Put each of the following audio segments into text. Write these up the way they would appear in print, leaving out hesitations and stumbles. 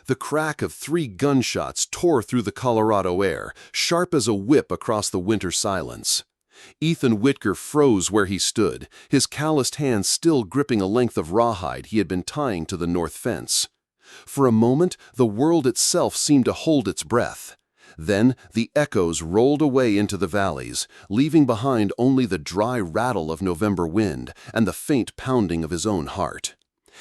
The crack of 3 gunshots tore through the Colorado air, sharp as a whip across the winter silence. Ethan Whitaker froze where he stood, his calloused hands still gripping a length of rawhide he had been tying to the north fence. For a moment, the world itself seemed to hold its breath. Then the echoes rolled away into the valleys, leaving behind only the dry rattle of November wind and the faint pounding of his own heart.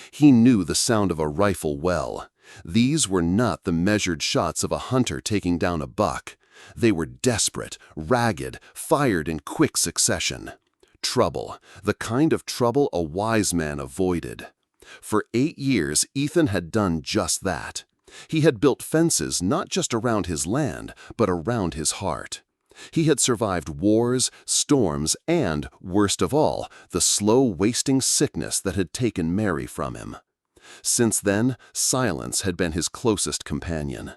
He knew the sound of a rifle well. These were not the measured shots of a hunter taking down a buck. They were desperate, ragged, fired in quick succession. Trouble, the kind of trouble a wise man avoided. For 8 years, Ethan had done just that. He had built fences not just around his land, but around his heart. He had survived wars, storms, and, worst of all, the slow wasting sickness that had taken Mary from him. Since then, silence had been his closest companion.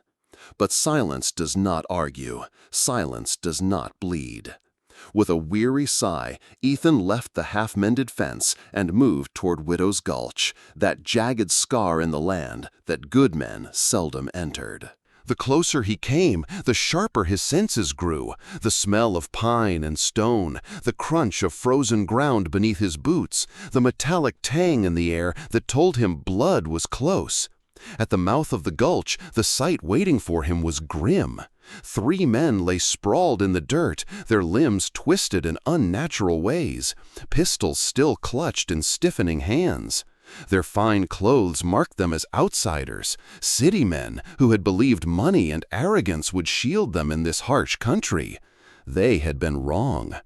But silence does not argue. Silence does not bleed. With a weary sigh, Ethan left the half-mended fence and moved toward Widow's Gulch, that jagged scar in the land that good men seldom entered. The closer he came, the sharper his senses grew. The smell of pine and stone, the crunch of frozen ground beneath his boots, the metallic tang in the air that told him blood was close. At the mouth of the gulch, the sight waiting for him was grim. 3 men lay sprawled in the dirt, their limbs twisted in unnatural ways, pistols still clutched in stiffening hands. Their fine clothes marked them as outsiders, city men who had believed money and arrogance would shield them in this harsh country. They had been wrong.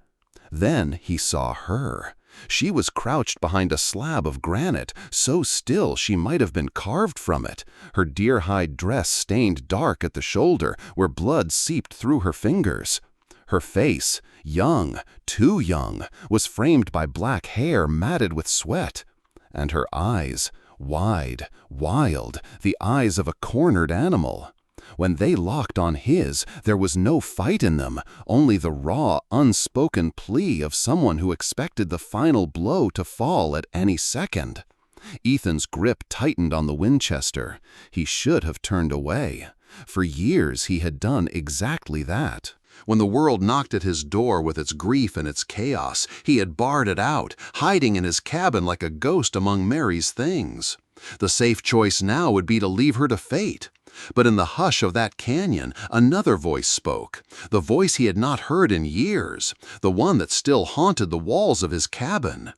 Then he saw her. She was crouched behind a slab of granite, so still she might have been carved from it, her deer-hide dress stained dark at the shoulder where blood seeped through her fingers. Her face, young, too young, was framed by black hair matted with sweat. And her eyes, wide, wild, the eyes of a cornered animal. When they locked on his, there was no fight in them, only the raw, unspoken plea of someone who expected the final blow to fall at any second. Ethan's grip tightened on the Winchester. He should have turned away. For years he had done exactly that. When the world knocked at his door with its grief and its chaos, he had barred it out, hiding in his cabin like a ghost among Mary's things. The safe choice now would be to leave her to fate. But in the hush of that canyon, another voice spoke, the voice he had not heard in years, the one that still haunted the walls of his cabin.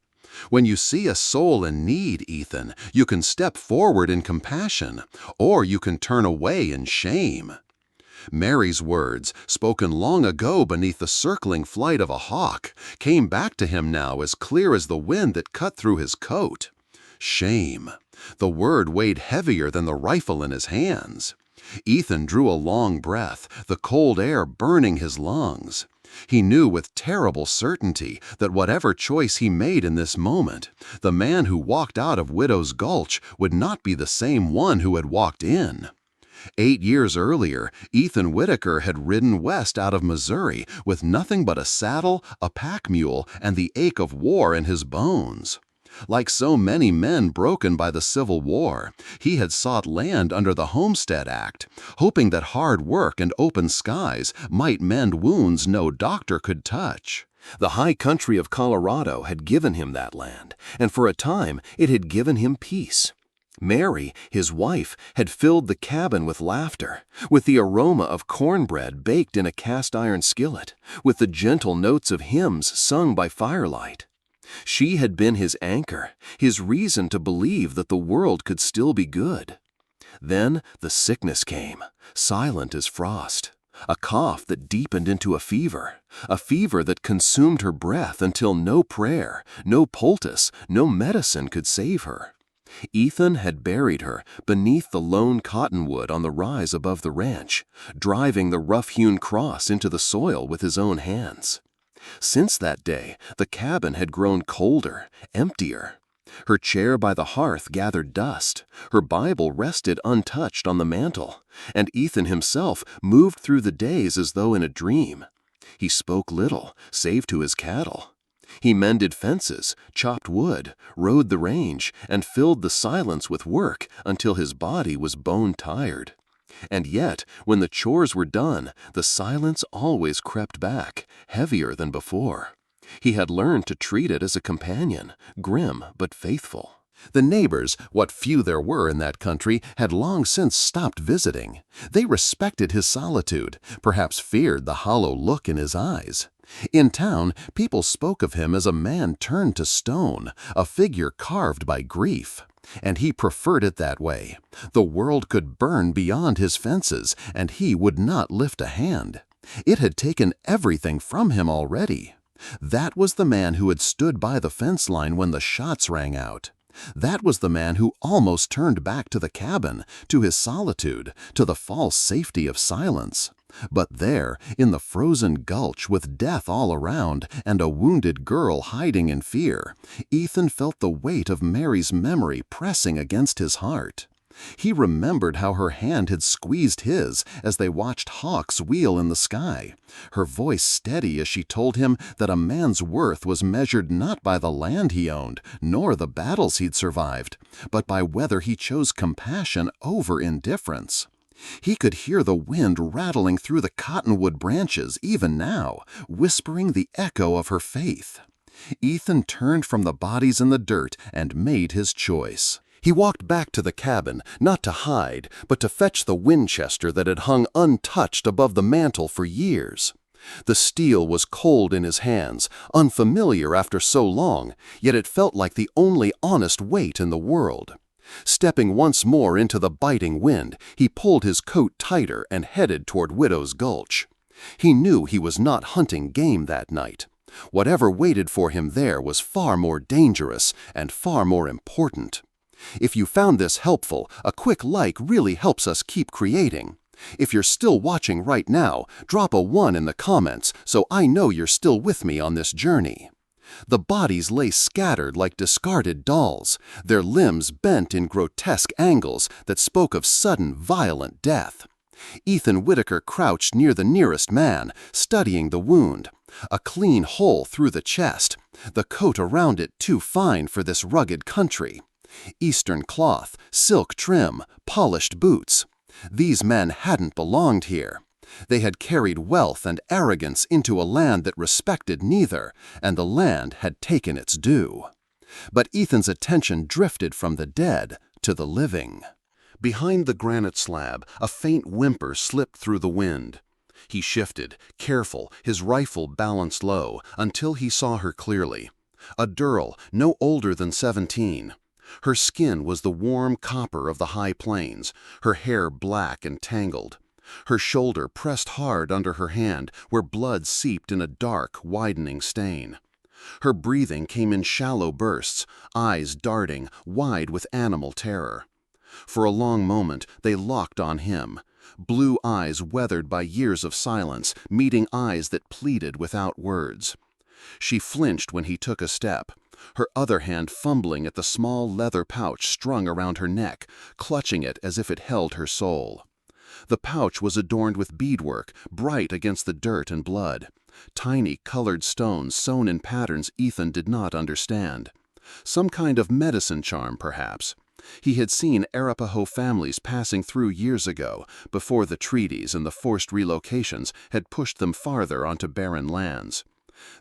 When you see a soul in need, Ethan, you can step forward in compassion, or you can turn away in shame. Mary's words, spoken long ago beneath the circling flight of a hawk, came back to him now as clear as the wind that cut through his coat. Shame. The word weighed heavier than the rifle in his hands. Ethan drew a long breath, the cold air burning his lungs. He knew with terrible certainty that whatever choice he made in this moment, the man who walked out of Widow's Gulch would not be the same one who had walked in. 8 years earlier, Ethan Whitaker had ridden west out of Missouri with nothing but a saddle, a pack mule, and the ache of war in his bones. Like so many men broken by the Civil War, he had sought land under the Homestead Act, hoping that hard work and open skies might mend wounds no doctor could touch. The high country of Colorado had given him that land, and for a time it had given him peace. Mary, his wife, had filled the cabin with laughter, with the aroma of cornbread baked in a cast-iron skillet, with the gentle notes of hymns sung by firelight. She had been his anchor, his reason to believe that the world could still be good. Then the sickness came, silent as frost, a cough that deepened into a fever that consumed her breath until no prayer, no poultice, no medicine could save her. Ethan had buried her beneath the lone cottonwood on the rise above the ranch, driving the rough-hewn cross into the soil with his own hands. Since that day, the cabin had grown colder, emptier. Her chair by the hearth gathered dust, her Bible rested untouched on the mantel, and Ethan himself moved through the days as though in a dream. He spoke little, save to his cattle. He mended fences, chopped wood, rode the range, and filled the silence with work until his body was bone-tired. And yet, when the chores were done, the silence always crept back, heavier than before. He had learned to treat it as a companion, grim but faithful. The neighbors, what few there were in that country, had long since stopped visiting. They respected his solitude, perhaps feared the hollow look in his eyes. In town, people spoke of him as a man turned to stone, a figure carved by grief. And he preferred it that way. The world could burn beyond his fences, and he would not lift a hand. It had taken everything from him already. That was the man who had stood by the fence line when the shots rang out. That was the man who almost turned back to the cabin, to his solitude, to the false safety of silence. But there, in the frozen gulch with death all around and a wounded girl hiding in fear, Ethan felt the weight of Mary's memory pressing against his heart. He remembered how her hand had squeezed his as they watched hawks wheel in the sky, her voice steady as she told him that a man's worth was measured not by the land he owned, nor the battles he'd survived, but by whether he chose compassion over indifference. He could hear the wind rattling through the cottonwood branches even now, whispering the echo of her faith. Ethan turned from the bodies in the dirt and made his choice. He walked back to the cabin, not to hide, but to fetch the Winchester that had hung untouched above the mantel for years. The steel was cold in his hands, unfamiliar after so long, yet it felt like the only honest weight in the world. Stepping once more into the biting wind, he pulled his coat tighter and headed toward Widow's Gulch. He knew he was not hunting game that night. Whatever waited for him there was far more dangerous and far more important. If you found this helpful, a quick like really helps us keep creating. If you're still watching right now, drop a 1 in the comments so I know you're still with me on this journey. The bodies lay scattered like discarded dolls, their limbs bent in grotesque angles that spoke of sudden, violent death. Ethan Whitaker crouched near the nearest man, studying the wound. A clean hole through the chest, the coat around it too fine for this rugged country. Eastern cloth, silk trim, polished boots. These men hadn't belonged here. They had carried wealth and arrogance into a land that respected neither, and the land had taken its due. But Ethan's attention drifted from the dead to the living. Behind the granite slab, a faint whimper slipped through the wind. He shifted, careful, his rifle balanced low, until he saw her clearly. A girl, no older than 17. Her skin was the warm copper of the high plains, her hair black and tangled. Her shoulder pressed hard under her hand, where blood seeped in a dark, widening stain. Her breathing came in shallow bursts, eyes darting, wide with animal terror. For a long moment they locked on him, blue eyes weathered by years of silence, meeting eyes that pleaded without words. She flinched when he took a step, her other hand fumbling at the small leather pouch strung around her neck, clutching it as if it held her soul. The pouch was adorned with beadwork, bright against the dirt and blood. Tiny colored stones sewn in patterns Ethan did not understand. Some kind of medicine charm, perhaps. He had seen Arapaho families passing through years ago, before the treaties and the forced relocations had pushed them farther onto barren lands.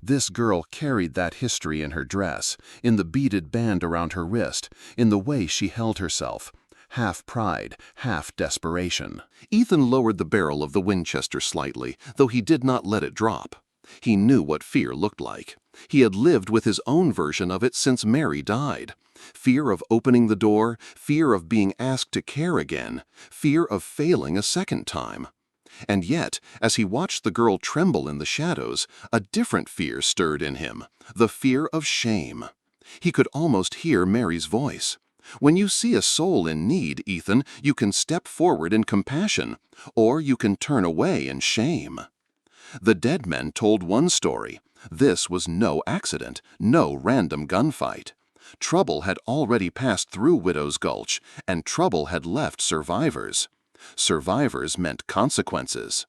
This girl carried that history in her dress, in the beaded band around her wrist, in the way she held herself, half pride, half desperation. Ethan lowered the barrel of the Winchester slightly, though he did not let it drop. He knew what fear looked like. He had lived with his own version of it since Mary died. Fear of opening the door, fear of being asked to care again, fear of failing a second time. And yet, as he watched the girl tremble in the shadows, a different fear stirred in him, the fear of shame. He could almost hear Mary's voice. When you see a soul in need, Ethan, you can step forward in compassion, or you can turn away in shame. The dead men told one story. This was no accident, no random gunfight. Trouble had already passed through Widow's Gulch, and trouble had left survivors. Survivors meant consequences.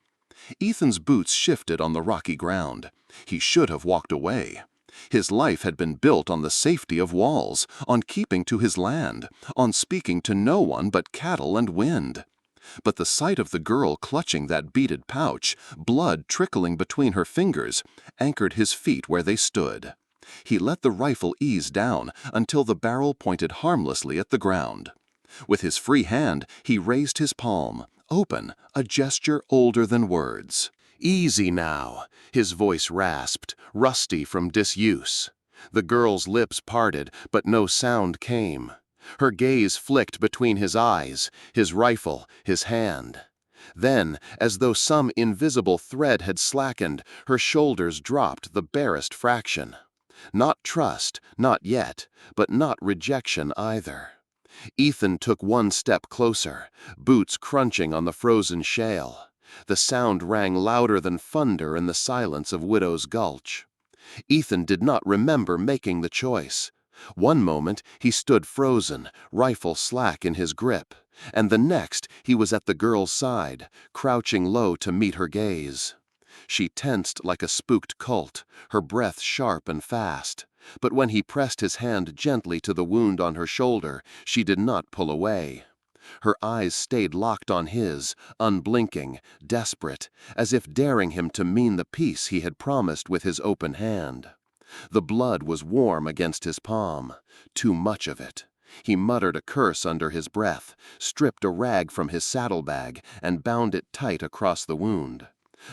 Ethan's boots shifted on the rocky ground. He should have walked away. His life had been built on the safety of walls, on keeping to his land, on speaking to no one but cattle and wind. But the sight of the girl clutching that beaded pouch, blood trickling between her fingers, anchored his feet where they stood. He let the rifle ease down until the barrel pointed harmlessly at the ground. With his free hand, he raised his palm, open, a gesture older than words. "Easy now," his voice rasped, rusty from disuse. The girl's lips parted, but no sound came. Her gaze flicked between his eyes, his rifle, his hand. Then, as though some invisible thread had slackened, her shoulders dropped the barest fraction. Not trust, not yet, but not rejection either. Ethan took one step closer, boots crunching on the frozen shale. The sound rang louder than thunder in the silence of Widow's Gulch. Ethan did not remember making the choice. One moment he stood frozen, rifle slack in his grip, and the next he was at the girl's side, crouching low to meet her gaze. She tensed like a spooked colt, her breath sharp and fast. But when he pressed his hand gently to the wound on her shoulder, she did not pull away. Her eyes stayed locked on his, unblinking, desperate, as if daring him to mean the peace he had promised with his open hand. The blood was warm against his palm, too much of it. He muttered a curse under his breath, stripped a rag from his saddlebag, and bound it tight across the wound.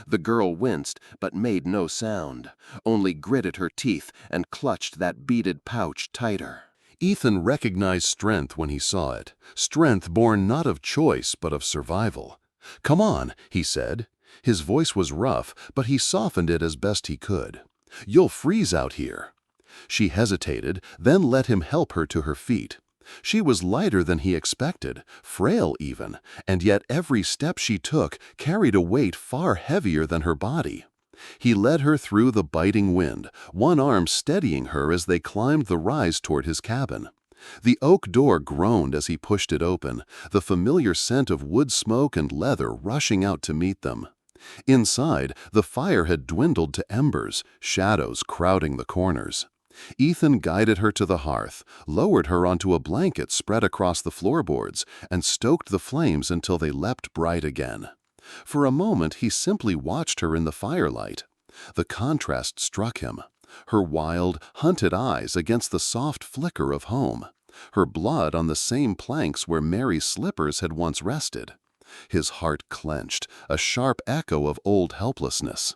The girl winced, but made no sound, only gritted her teeth and clutched that beaded pouch tighter. Ethan recognized strength when he saw it, strength born not of choice but of survival. "Come on," he said. His voice was rough, but he softened it as best he could. "You'll freeze out here." She hesitated, then let him help her to her feet. She was lighter than he expected, frail even, and yet every step she took carried a weight far heavier than her body. He led her through the biting wind, one arm steadying her as they climbed the rise toward his cabin. The oak door groaned as he pushed it open, the familiar scent of wood smoke and leather rushing out to meet them. Inside, the fire had dwindled to embers, shadows crowding the corners. Ethan guided her to the hearth, lowered her onto a blanket spread across the floorboards, and stoked the flames until they leapt bright again. For a moment he simply watched her in the firelight. The contrast struck him. Her wild, hunted eyes against the soft flicker of home. Her blood on the same planks where Mary's slippers had once rested. His heart clenched, a sharp echo of old helplessness.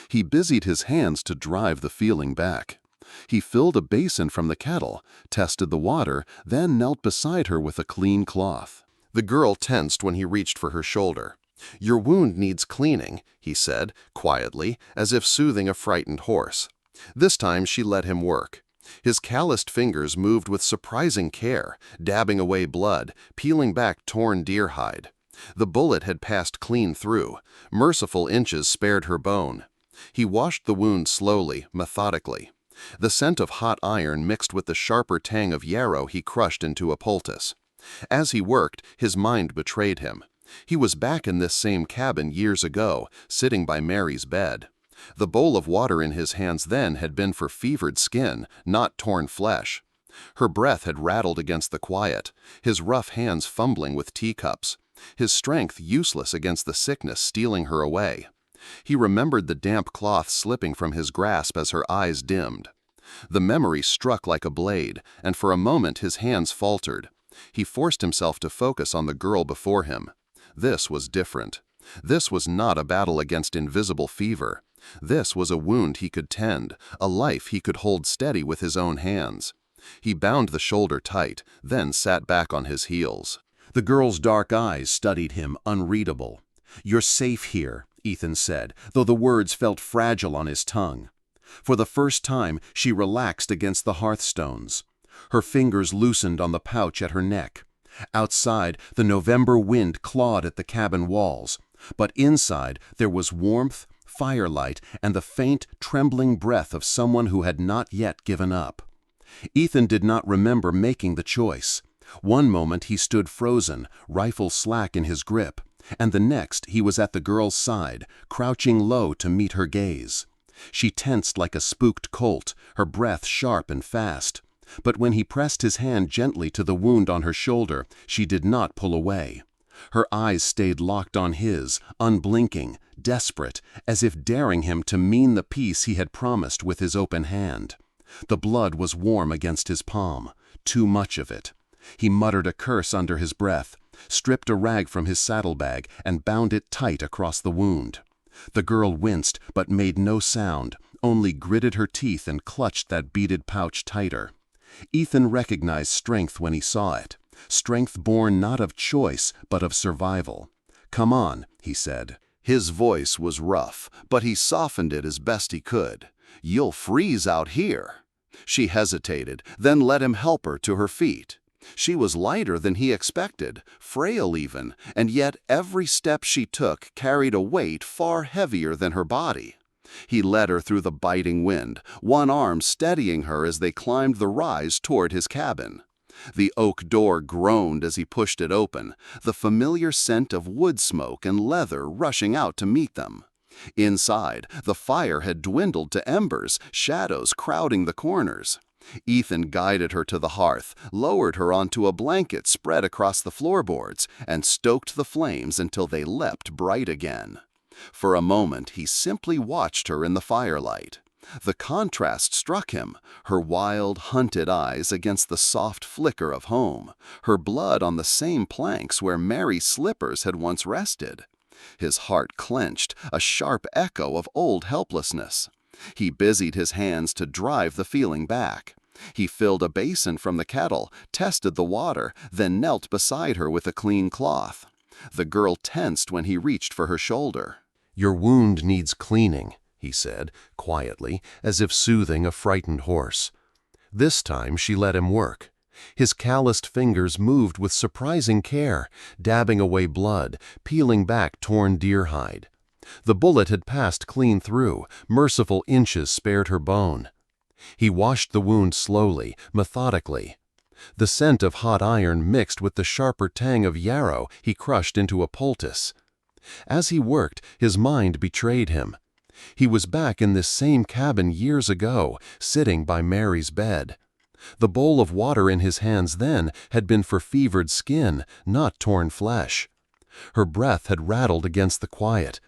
He busied his hands to drive the feeling back. He filled a basin from the kettle, tested the water, then knelt beside her with a clean cloth. The girl tensed when he reached for her shoulder. "Your wound needs cleaning," he said, quietly, as if soothing a frightened horse. This time she let him work. His calloused fingers moved with surprising care, dabbing away blood, peeling back torn deer hide. The bullet had passed clean through. Merciful inches spared her bone. He washed the wound slowly, methodically. The scent of hot iron mixed with the sharper tang of yarrow he crushed into a poultice. As he worked, his mind betrayed him. He was back in this same cabin years ago, sitting by Mary's bed. The bowl of water in his hands then had been for fevered skin, not torn flesh. Her breath had rattled against the quiet, his rough hands fumbling with teacups, his strength useless against the sickness stealing her away. He remembered the damp cloth slipping from his grasp as her eyes dimmed. The memory struck like a blade, and for a moment his hands faltered. He forced himself to focus on the girl before him. This was different. This was not a battle against invisible fever. This was a wound he could tend, a life he could hold steady with his own hands. He bound the shoulder tight, then sat back on his heels. The girl's dark eyes studied him, unreadable. "You're safe here," Ethan said, though the words felt fragile on his tongue. For the first time, she relaxed against the hearthstones. Her fingers loosened on the pouch at her neck. Outside, the November wind clawed at the cabin walls, but inside there was warmth, firelight, and the faint, trembling breath of someone who had not yet given up. Ethan did not remember making the choice. One moment he stood frozen, rifle slack in his grip, and the next he was at the girl's side, crouching low to meet her gaze. She tensed like a spooked colt, her breath sharp and fast. But when he pressed his hand gently to the wound on her shoulder, she did not pull away. Her eyes stayed locked on his, unblinking, desperate, as if daring him to mean the peace he had promised with his open hand. The blood was warm against his palm, too much of it. He muttered a curse under his breath, stripped a rag from his saddlebag, and bound it tight across the wound. The girl winced but made no sound, only gritted her teeth and clutched that beaded pouch tighter. Ethan recognized strength when he saw it, strength born not of choice but of survival. "Come on," he said. His voice was rough, but he softened it as best he could. "You'll freeze out here." She hesitated, then let him help her to her feet. She was lighter than he expected, frail even, and yet every step she took carried a weight far heavier than her body. He led her through the biting wind, one arm steadying her as they climbed the rise toward his cabin. The oak door groaned as he pushed it open, the familiar scent of wood smoke and leather rushing out to meet them. Inside, the fire had dwindled to embers, shadows crowding the corners. Ethan guided her to the hearth, lowered her onto a blanket spread across the floorboards, and stoked the flames until they leapt bright again. For a moment, he simply watched her in the firelight. The contrast struck him, her wild, hunted eyes against the soft flicker of home, her blood on the same planks where Mary's slippers had once rested. His heart clenched, a sharp echo of old helplessness. He busied his hands to drive the feeling back. He filled a basin from the kettle, tested the water, then knelt beside her with a clean cloth. The girl tensed when he reached for her shoulder. "Your wound needs cleaning," he said, quietly, as if soothing a frightened horse. This time she let him work. His calloused fingers moved with surprising care, dabbing away blood, peeling back torn deer hide. The bullet had passed clean through, merciful inches spared her bone. He washed the wound slowly, methodically. The scent of hot iron mixed with the sharper tang of yarrow he crushed into a poultice. As he worked, his mind betrayed him. He was back in this same cabin years ago, sitting by Mary's bed. The bowl of water in his hands then had been for fevered skin, not torn flesh. Her breath had rattled against the quiet,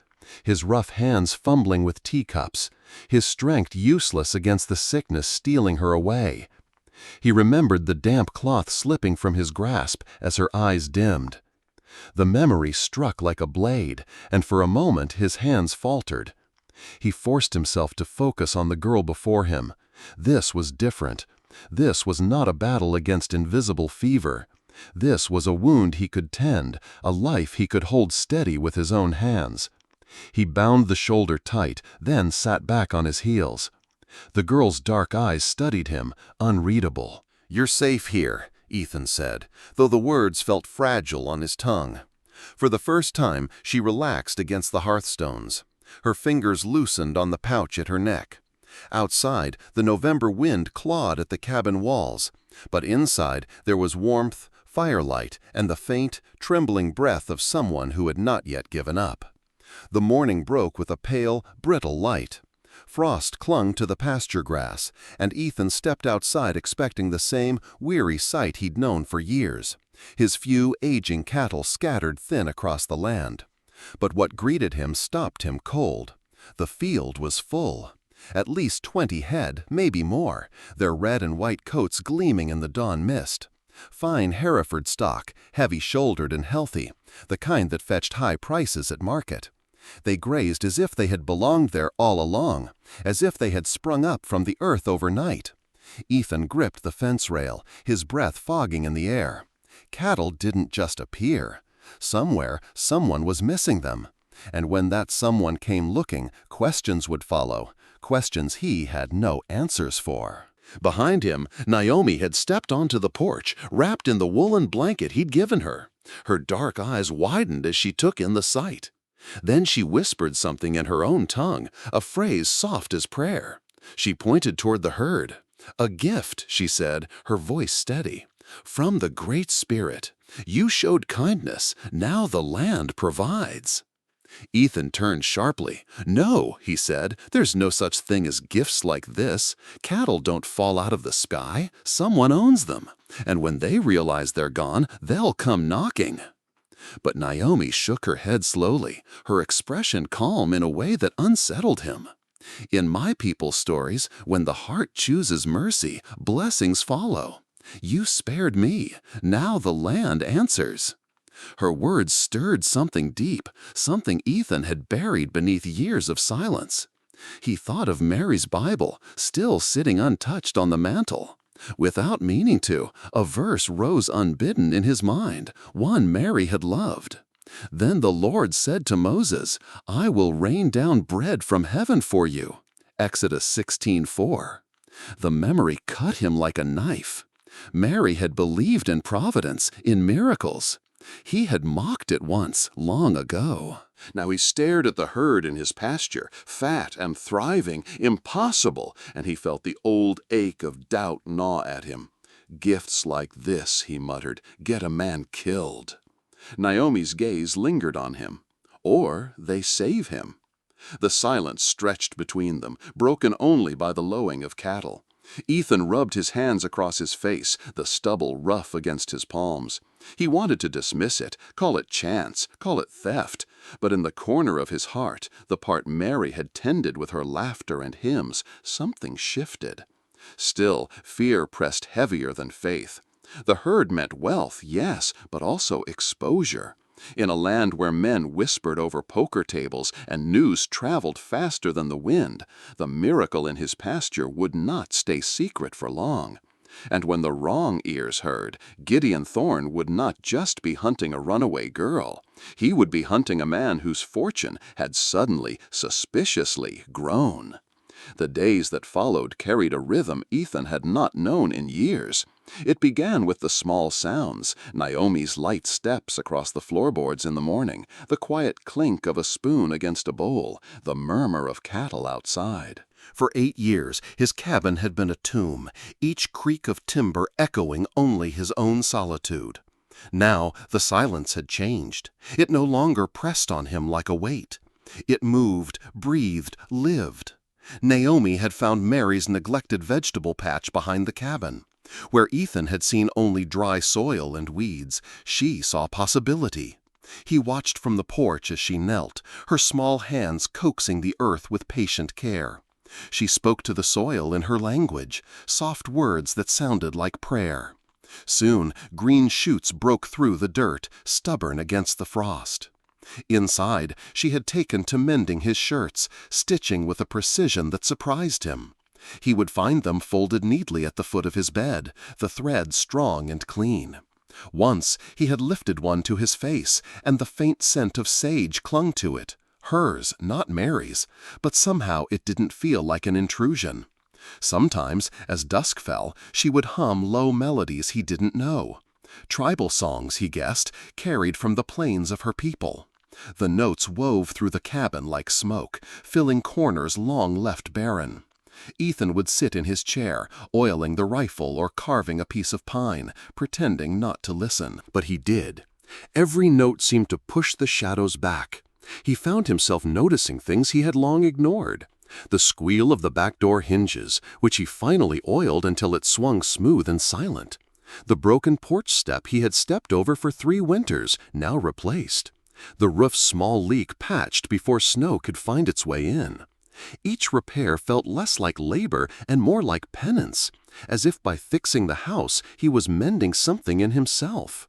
his rough hands fumbling with teacups, his strength useless against the sickness stealing her away. He remembered the damp cloth slipping from his grasp as her eyes dimmed. The memory struck like a blade, and for a moment his hands faltered. He forced himself to focus on the girl before him. This was different. This was not a battle against invisible fever. This was a wound he could tend, a life he could hold steady with his own hands. He bound the shoulder tight, then sat back on his heels. The girl's dark eyes studied him, unreadable. "You're safe here," Ethan said, though the words felt fragile on his tongue. For the first time, she relaxed against the hearthstones. Her fingers loosened on the pouch at her neck. Outside, the November wind clawed at the cabin walls, but inside there was warmth, firelight, and the faint, trembling breath of someone who had not yet given up. The morning broke with a pale, brittle light. Frost clung to the pasture grass, and Ethan stepped outside expecting the same weary sight he'd known for years, his few aging cattle scattered thin across the land. But what greeted him stopped him cold. The field was full. At least 20 head, maybe more, their red and white coats gleaming in the dawn mist. Fine Hereford stock, heavy-shouldered and healthy, the kind that fetched high prices at market. They grazed as if they had belonged there all along, as if they had sprung up from the earth overnight. Ethan gripped the fence rail, his breath fogging in the air. Cattle didn't just appear. Somewhere, someone was missing them. And when that someone came looking, questions would follow, questions he had no answers for. Behind him, Naomi had stepped onto the porch, wrapped in the woolen blanket he'd given her. Her dark eyes widened as she took in the sight. Then she whispered something in her own tongue, a phrase soft as prayer. She pointed toward the herd. "A gift," she said, her voice steady. "From the Great Spirit. You showed kindness. Now the land provides." Ethan turned sharply. "No," he said, "there's no such thing as gifts like this. Cattle don't fall out of the sky. Someone owns them. And when they realize they're gone, they'll come knocking." But Naomi shook her head slowly, her expression calm in a way that unsettled him. "In my people's stories, when the heart chooses mercy, blessings follow. You spared me. Now the land answers." Her words stirred something deep, something Ethan had buried beneath years of silence. He thought of Mary's Bible, still sitting untouched on the mantel. Without meaning to, a verse rose unbidden in his mind, one Mary had loved. "Then the Lord said to Moses, 'I will rain down bread from heaven for you.'" Exodus 16:4. The memory cut him like a knife. Mary had believed in providence, in miracles. He had mocked it once, long ago. Now he stared at the herd in his pasture, fat and thriving, impossible, and he felt the old ache of doubt gnaw at him. "Gifts like this," he muttered, "get a man killed." Naomi's gaze lingered on him. Or they save him. The silence stretched between them, broken only by the lowing of cattle. Ethan rubbed his hands across his face, the stubble rough against his palms. He wanted to dismiss it, call it chance, call it theft, but in the corner of his heart, the part Mary had tended with her laughter and hymns, something shifted. Still, fear pressed heavier than faith. The herd meant wealth, yes, but also exposure. In a land where men whispered over poker tables and news traveled faster than the wind, the miracle in his pasture would not stay secret for long. And when the wrong ears heard, Gideon Thorne would not just be hunting a runaway girl. He would be hunting a man whose fortune had suddenly, suspiciously grown. The days that followed carried a rhythm Ethan had not known in years. It began with the small sounds, Naomi's light steps across the floorboards in the morning, the quiet clink of a spoon against a bowl, the murmur of cattle outside. For 8 years, his cabin had been a tomb, each creak of timber echoing only his own solitude. Now the silence had changed. It no longer pressed on him like a weight. It moved, breathed, lived. Naomi had found Mary's neglected vegetable patch behind the cabin. Where Ethan had seen only dry soil and weeds, she saw possibility. He watched from the porch as she knelt, her small hands coaxing the earth with patient care. She spoke to the soil in her language, soft words that sounded like prayer. Soon, green shoots broke through the dirt, stubborn against the frost. Inside, she had taken to mending his shirts, stitching with a precision that surprised him. He would find them folded neatly at the foot of his bed, the thread strong and clean. Once he had lifted one to his face, and the faint scent of sage clung to it. Hers, not Mary's, but somehow it didn't feel like an intrusion. Sometimes, as dusk fell, she would hum low melodies he didn't know. Tribal songs, he guessed, carried from the plains of her people. The notes wove through the cabin like smoke, filling corners long left barren. Ethan would sit in his chair, oiling the rifle or carving a piece of pine, pretending not to listen. But he did. Every note seemed to push the shadows back. He found himself noticing things he had long ignored. The squeal of the back door hinges, which he finally oiled until it swung smooth and silent. The broken porch step he had stepped over for 3 winters, now replaced. The roof's small leak patched before snow could find its way in. Each repair felt less like labor and more like penance, as if by fixing the house he was mending something in himself.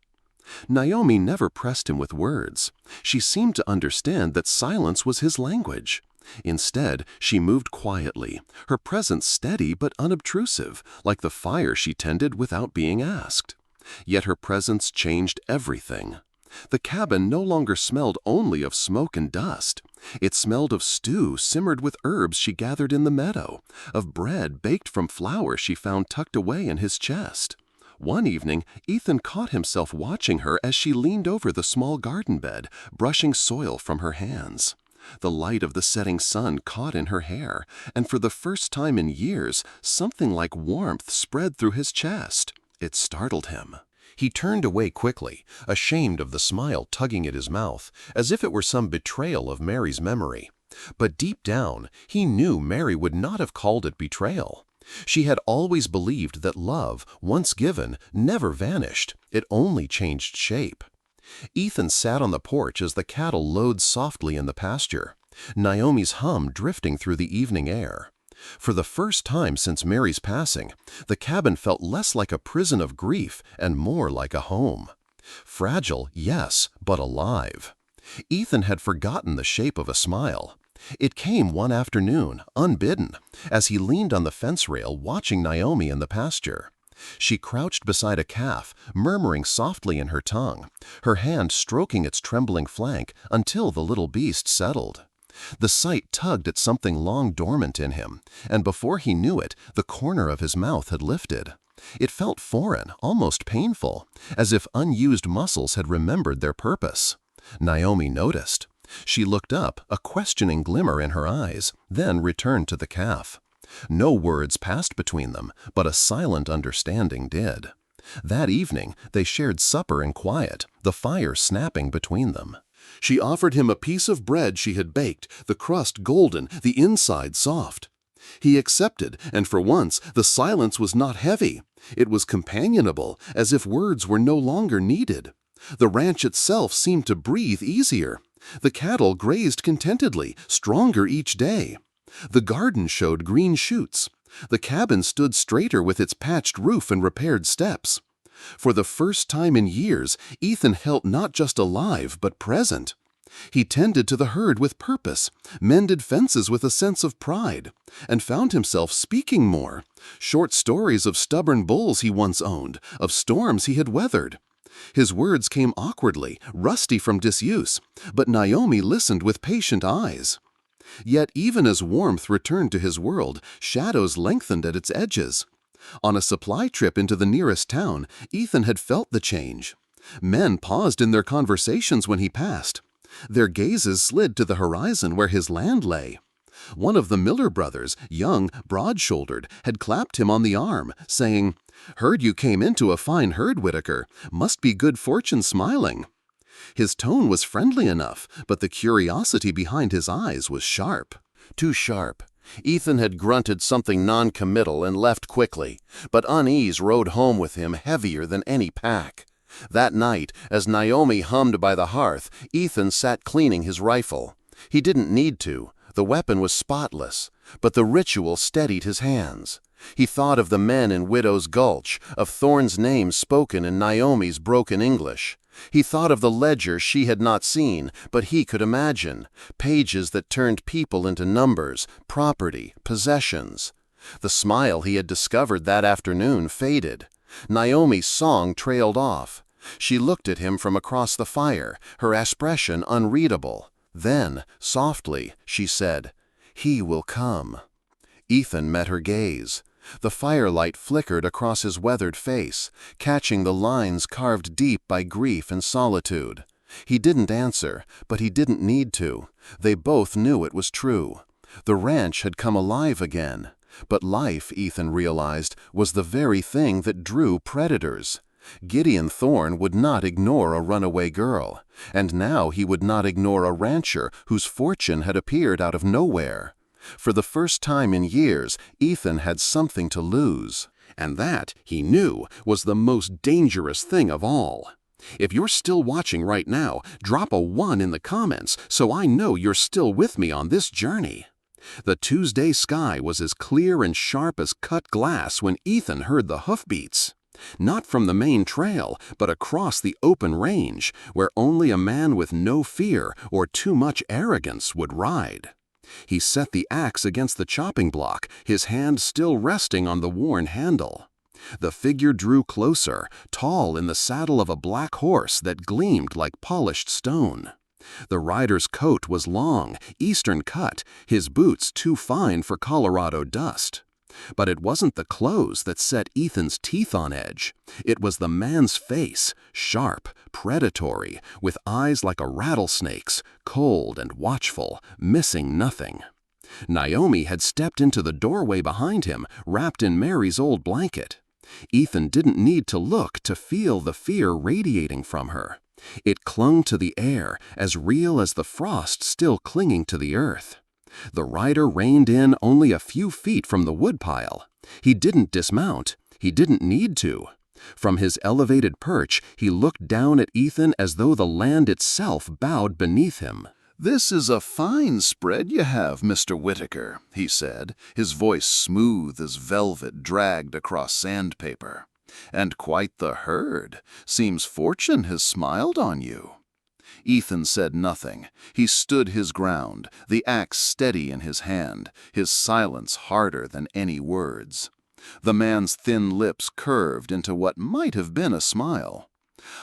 Naomi never pressed him with words. She seemed to understand that silence was his language. Instead, she moved quietly, her presence steady but unobtrusive, like the fire she tended without being asked. Yet her presence changed everything. The cabin no longer smelled only of smoke and dust. It smelled of stew simmered with herbs she gathered in the meadow, of bread baked from flour she found tucked away in his chest. One evening, Ethan caught himself watching her as she leaned over the small garden bed, brushing soil from her hands. The light of the setting sun caught in her hair, and for the first time in years, something like warmth spread through his chest. It startled him. He turned away quickly, ashamed of the smile tugging at his mouth, as if it were some betrayal of Mary's memory. But deep down, he knew Mary would not have called it betrayal. She had always believed that love, once given, never vanished. It only changed shape. Ethan sat on the porch as the cattle lowed softly in the pasture, Naomi's hum drifting through the evening air. For the first time since Mary's passing, the cabin felt less like a prison of grief and more like a home. Fragile, yes, but alive. Ethan had forgotten the shape of a smile. It came one afternoon, unbidden, as he leaned on the fence rail watching Naomi in the pasture. She crouched beside a calf, murmuring softly in her tongue, her hand stroking its trembling flank until the little beast settled. The sight tugged at something long dormant in him, and before he knew it, the corner of his mouth had lifted. It felt foreign, almost painful, as if unused muscles had remembered their purpose. Naomi noticed. She looked up, a questioning glimmer in her eyes, then returned to the calf. No words passed between them, but a silent understanding did. That evening, they shared supper in quiet, the fire snapping between them. She offered him a piece of bread she had baked, the crust golden, the inside soft. He accepted, and for once the silence was not heavy. It was companionable, as if words were no longer needed. The ranch itself seemed to breathe easier. The cattle grazed contentedly, stronger each day. The garden showed green shoots. The cabin stood straighter with its patched roof and repaired steps. For the first time in years, Ethan felt not just alive, but present. He tended to the herd with purpose, mended fences with a sense of pride, and found himself speaking more. Short stories of stubborn bulls he once owned, of storms he had weathered. His words came awkwardly, rusty from disuse, but Naomi listened with patient eyes. Yet even as warmth returned to his world, shadows lengthened at its edges. On a supply trip into the nearest town, Ethan had felt the change. Men paused in their conversations when he passed. Their gazes slid to the horizon where his land lay. One of the Miller brothers, young, broad-shouldered, had clapped him on the arm, saying, "Heard you came into a fine herd, Whitaker. Must be good fortune smiling." His tone was friendly enough, but the curiosity behind his eyes was sharp. Too sharp. Ethan had grunted something non-committal and left quickly, but unease rode home with him heavier than any pack. That night, as Naomi hummed by the hearth, Ethan sat cleaning his rifle. He didn't need to. The weapon was spotless, but the ritual steadied his hands. He thought of the men in Widow's Gulch, of Thorne's name spoken in Naomi's broken English. He thought of the ledger she had not seen, but he could imagine, pages that turned people into numbers, property, possessions. The smile he had discovered that afternoon faded. Naomi's song trailed off. She looked at him from across the fire, her expression unreadable. Then, softly, she said, "He will come." Ethan met her gaze. The firelight flickered across his weathered face, catching the lines carved deep by grief and solitude. He didn't answer, but he didn't need to. They both knew it was true. The ranch had come alive again. But life, Ethan realized, was the very thing that drew predators. Gideon Thorne would not ignore a runaway girl, and now he would not ignore a rancher whose fortune had appeared out of nowhere. For the first time in years, Ethan had something to lose. And that, he knew, was the most dangerous thing of all. If you're still watching right now, drop a 1 in the comments so I know you're still with me on this journey. The Tuesday sky was as clear and sharp as cut glass when Ethan heard the hoofbeats. Not from the main trail, but across the open range, where only a man with no fear or too much arrogance would ride. He set the axe against the chopping block, his hand still resting on the worn handle. The figure drew closer, tall in the saddle of a black horse that gleamed like polished stone. The rider's coat was long, eastern cut, his boots too fine for Colorado dust. But it wasn't the clothes that set Ethan's teeth on edge. It was the man's face, sharp, predatory, with eyes like a rattlesnake's, cold and watchful, missing nothing. Naomi had stepped into the doorway behind him, wrapped in Mary's old blanket. Ethan didn't need to look to feel the fear radiating from her. It clung to the air, as real as the frost still clinging to the earth. The rider reined in only a few feet from the woodpile. He didn't dismount. He didn't need to. From his elevated perch, he looked down at Ethan as though the land itself bowed beneath him. "This is a fine spread you have, Mr. Whitaker," he said, his voice smooth as velvet dragged across sandpaper. "And quite the herd. Seems fortune has smiled on you." Ethan said nothing. He stood his ground, the axe steady in his hand, his silence harder than any words. The man's thin lips curved into what might have been a smile.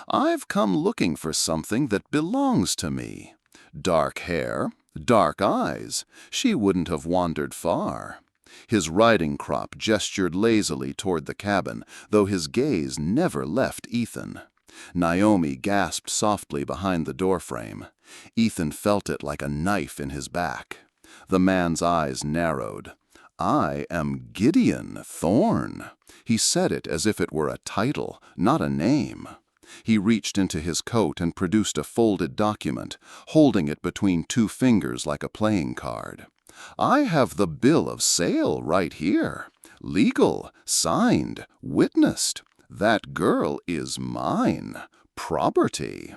"I've come looking for something that belongs to me. Dark hair, dark eyes. She wouldn't have wandered far." His riding crop gestured lazily toward the cabin, though his gaze never left Ethan. Naomi gasped softly behind the doorframe. Ethan felt it like a knife in his back. The man's eyes narrowed. "I am Gideon Thorne." He said it as if it were a title, not a name. He reached into his coat and produced a folded document, holding it between two fingers like a playing card. "I have the bill of sale right here. Legal, signed, witnessed. That girl is mine. Property."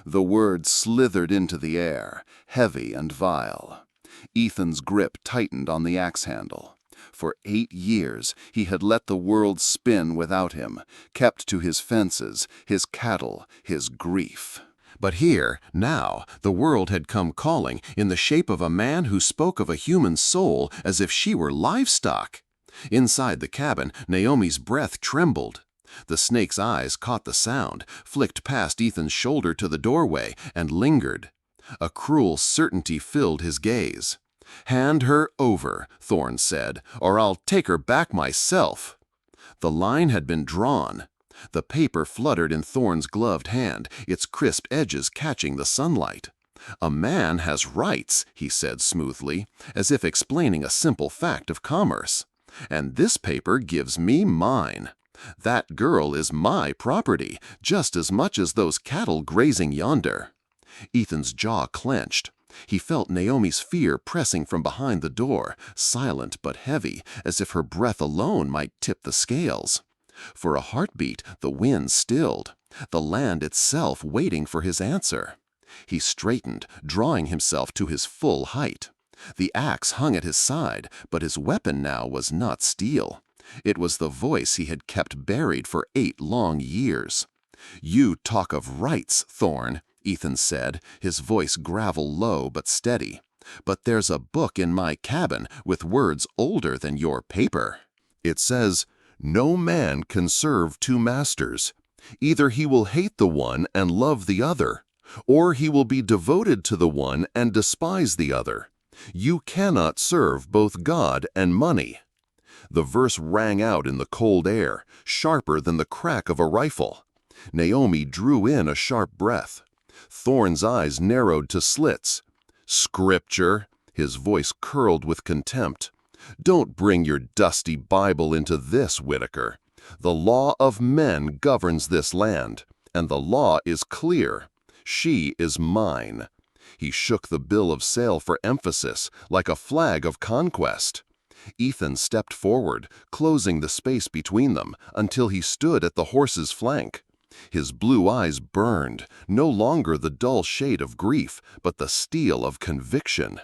The words slithered into the air, heavy and vile. Ethan's grip tightened on the axe handle. For 8 years he had let the world spin without him, kept to his fences, his cattle, his grief. But here, now, the world had come calling in the shape of a man who spoke of a human soul as if she were livestock. Inside the cabin, Naomi's breath trembled. The snake's eyes caught the sound, flicked past Ethan's shoulder to the doorway, and lingered. A cruel certainty filled his gaze. "Hand her over," Thorne said, "or I'll take her back myself." The line had been drawn. The paper fluttered in Thorne's gloved hand, its crisp edges catching the sunlight. "A man has rights," he said smoothly, as if explaining a simple fact of commerce. "And this paper gives me mine. That girl is my property, just as much as those cattle grazing yonder." Ethan's jaw clenched. He felt Naomi's fear pressing from behind the door, silent but heavy, as if her breath alone might tip the scales. For a heartbeat, the wind stilled, the land itself waiting for his answer. He straightened, drawing himself to his full height. The axe hung at his side, but his weapon now was not steel. It was the voice he had kept buried for 8 long years. "You talk of rights, Thorne," Ethan said, his voice gravel low but steady. "But there's a book in my cabin with words older than your paper. It says, 'No man can serve 2 masters. Either he will hate the one and love the other, or he will be devoted to the one and despise the other. You cannot serve both God and money.'" The verse rang out in the cold air, sharper than the crack of a rifle. Naomi drew in a sharp breath. Thorne's eyes narrowed to slits. "Scripture," his voice curled with contempt. "Don't bring your dusty Bible into this, Whitaker. The law of men governs this land, and the law is clear. She is mine." He shook the bill of sale for emphasis, like a flag of conquest. Ethan stepped forward, closing the space between them, until he stood at the horse's flank. His blue eyes burned, no longer the dull shade of grief, but the steel of conviction.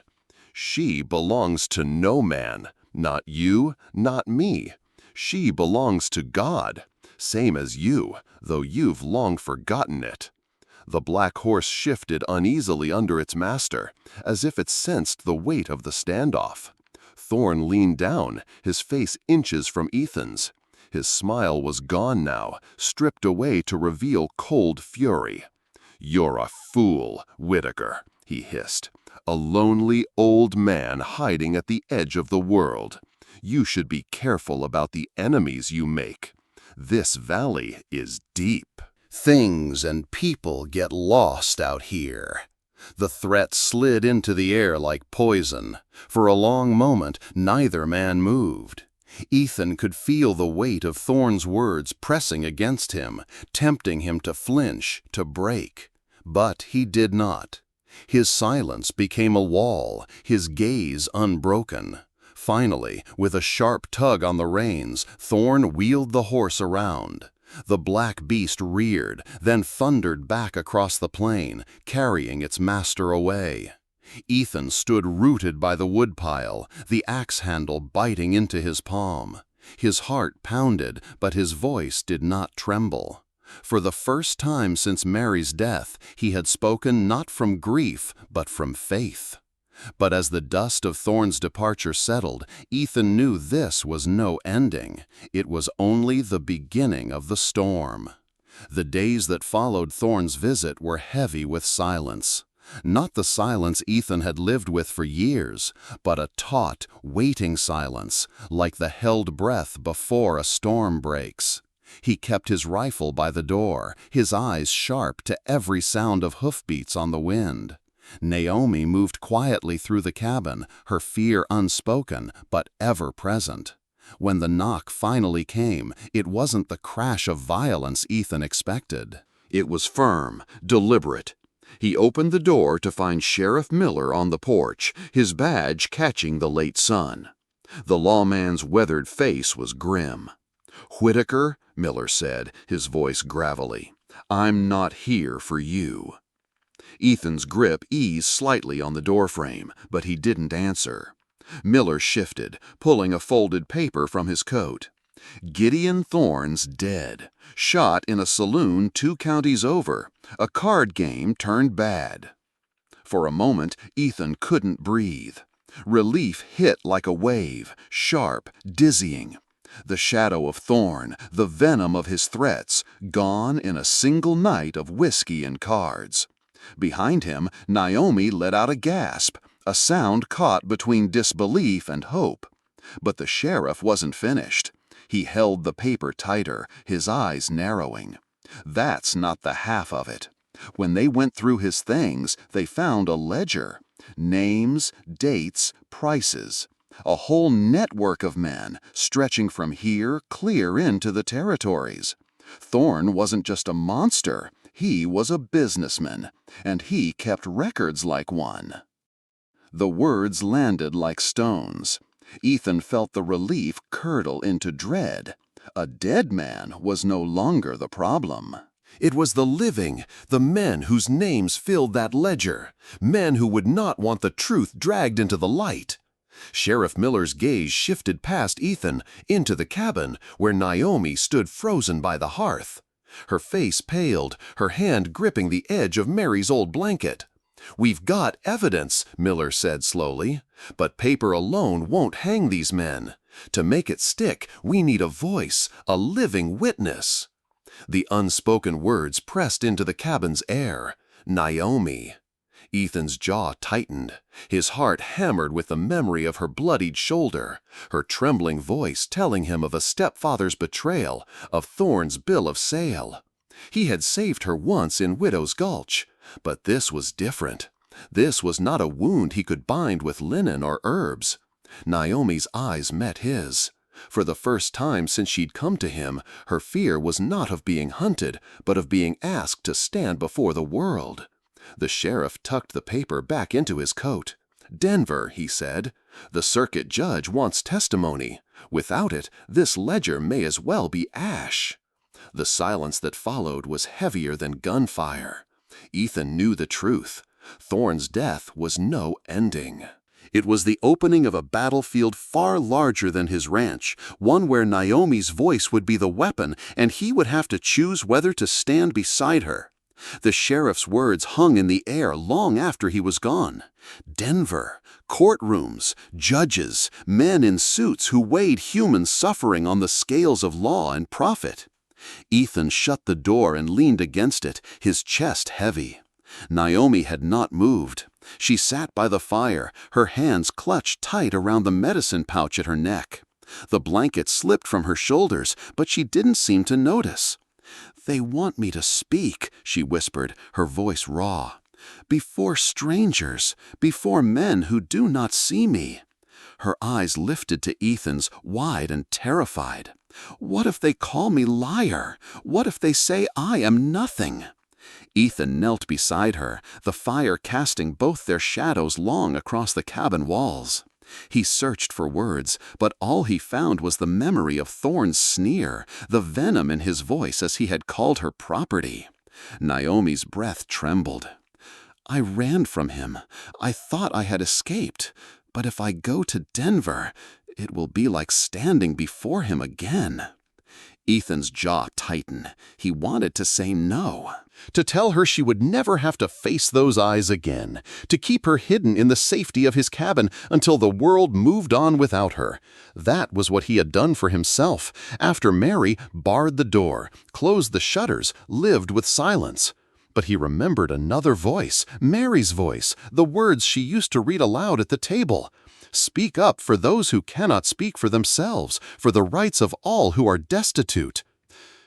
"She belongs to no man, not you, not me. She belongs to God, same as you, though you've long forgotten it." The black horse shifted uneasily under its master, as if it sensed the weight of the standoff. Thorne leaned down, his face inches from Ethan's. His smile was gone now, stripped away to reveal cold fury. "You're a fool, Whitaker," he hissed. "A lonely old man hiding at the edge of the world. You should be careful about the enemies you make. This valley is deep. Things and people get lost out here." The threat slid into the air like poison. For a long moment, neither man moved. Ethan could feel the weight of Thorne's words pressing against him, tempting him to flinch, to break. But he did not. His silence became a wall, his gaze unbroken. Finally, with a sharp tug on the reins, Thorne wheeled the horse around. The black beast reared, then thundered back across the plain, carrying its master away. Ethan stood rooted by the woodpile, the axe handle biting into his palm. His heart pounded, but his voice did not tremble. For the first time since Mary's death, he had spoken not from grief, but from faith. But as the dust of Thorne's departure settled, Ethan knew this was no ending. It was only the beginning of the storm. The days that followed Thorne's visit were heavy with silence. Not the silence Ethan had lived with for years, but a taut, waiting silence, like the held breath before a storm breaks. He kept his rifle by the door, his eyes sharp to every sound of hoofbeats on the wind. Naomi moved quietly through the cabin, her fear unspoken but ever present. When the knock finally came, it wasn't the crash of violence Ethan expected. It was firm, deliberate. He opened the door to find Sheriff Miller on the porch, his badge catching the late sun. The lawman's weathered face was grim. "Whitaker," Miller said, his voice gravelly, "I'm not here for you." Ethan's grip eased slightly on the doorframe, but he didn't answer. Miller shifted, pulling a folded paper from his coat. "Gideon Thorne's dead. Shot in a saloon 2 counties over. A card game turned bad." For a moment, Ethan couldn't breathe. Relief hit like a wave, sharp, dizzying. The shadow of Thorne, the venom of his threats, gone in a single night of whiskey and cards. Behind him, Naomi let out a gasp, a sound caught between disbelief and hope. But the sheriff wasn't finished. He held the paper tighter, his eyes narrowing. That's not the half of it. When they went through his things, they found a ledger. Names, dates, prices. A whole network of men, stretching from here clear into the territories. Thorne wasn't just a monster, he was a businessman, and he kept records like one. The words landed like stones. Ethan felt the relief curdle into dread. A dead man was no longer the problem. It was the living, the men whose names filled that ledger, men who would not want the truth dragged into the light. Sheriff Miller's gaze shifted past Ethan into the cabin where Naomi stood frozen by the hearth. Her face paled, her hand gripping the edge of Mary's old blanket. "We've got evidence," Miller said slowly, "but paper alone won't hang these men. To make it stick, we need a voice, a living witness." The unspoken words pressed into the cabin's air. Naomi. Ethan's jaw tightened. His heart hammered with the memory of her bloodied shoulder, her trembling voice telling him of a stepfather's betrayal, of Thorne's bill of sale. He had saved her once in Widow's Gulch, but this was different. This was not a wound he could bind with linen or herbs. Naomi's eyes met his. For the first time since she'd come to him, her fear was not of being hunted, but of being asked to stand before the world. The sheriff tucked the paper back into his coat. "Denver," he said. "The circuit judge wants testimony. Without it, this ledger may as well be ash." The silence that followed was heavier than gunfire. Ethan knew the truth. Thorne's death was no ending. It was the opening of a battlefield far larger than his ranch, one where Naomi's voice would be the weapon, and he would have to choose whether to stand beside her. The sheriff's words hung in the air long after he was gone. Denver, courtrooms, judges, men in suits who weighed human suffering on the scales of law and profit. Ethan shut the door and leaned against it, his chest heavy. Naomi had not moved. She sat by the fire, her hands clutched tight around the medicine pouch at her neck. The blanket slipped from her shoulders, but she didn't seem to notice. "They want me to speak," she whispered, her voice raw. "Before strangers, before men who do not see me." Her eyes lifted to Ethan's, wide and terrified. "What if they call me liar? What if they say I am nothing?" Ethan knelt beside her, the fire casting both their shadows long across the cabin walls. He searched for words, but all he found was the memory of Thorne's sneer, the venom in his voice as he had called her property. Naomi's breath trembled. "I ran from him. I thought I had escaped. But if I go to Denver, it will be like standing before him again." Ethan's jaw tightened. He wanted to say no. To tell her she would never have to face those eyes again, to keep her hidden in the safety of his cabin until the world moved on without her. That was what he had done for himself, after Mary barred the door, closed the shutters, lived with silence. But he remembered another voice, Mary's voice, the words she used to read aloud at the table. "Speak up for those who cannot speak for themselves, for the rights of all who are destitute."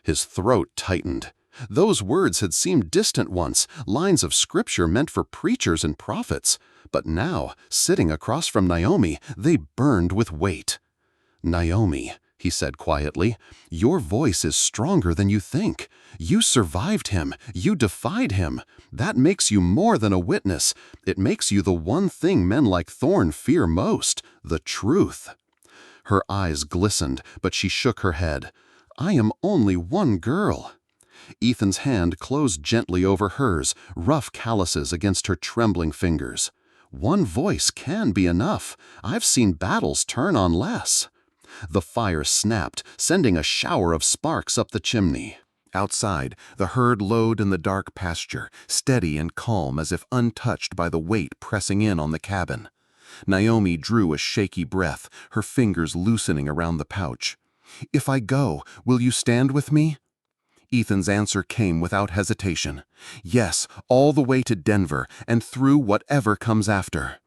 His throat tightened. Those words had seemed distant once, lines of scripture meant for preachers and prophets. But now, sitting across from Naomi, they burned with weight. "Naomi," he said quietly, "your voice is stronger than you think. You survived him. You defied him. That makes you more than a witness. It makes you the one thing men like Thorne fear most, the truth." Her eyes glistened, but she shook her head. "I am only one girl." Ethan's hand closed gently over hers, rough calluses against her trembling fingers. "One voice can be enough. I've seen battles turn on less." The fire snapped, sending a shower of sparks up the chimney. Outside, the herd lowed in the dark pasture, steady and calm as if untouched by the weight pressing in on the cabin. Naomi drew a shaky breath, her fingers loosening around the pouch. "If I go, will you stand with me?" Ethan's answer came without hesitation. "Yes, all the way to Denver and through whatever comes after."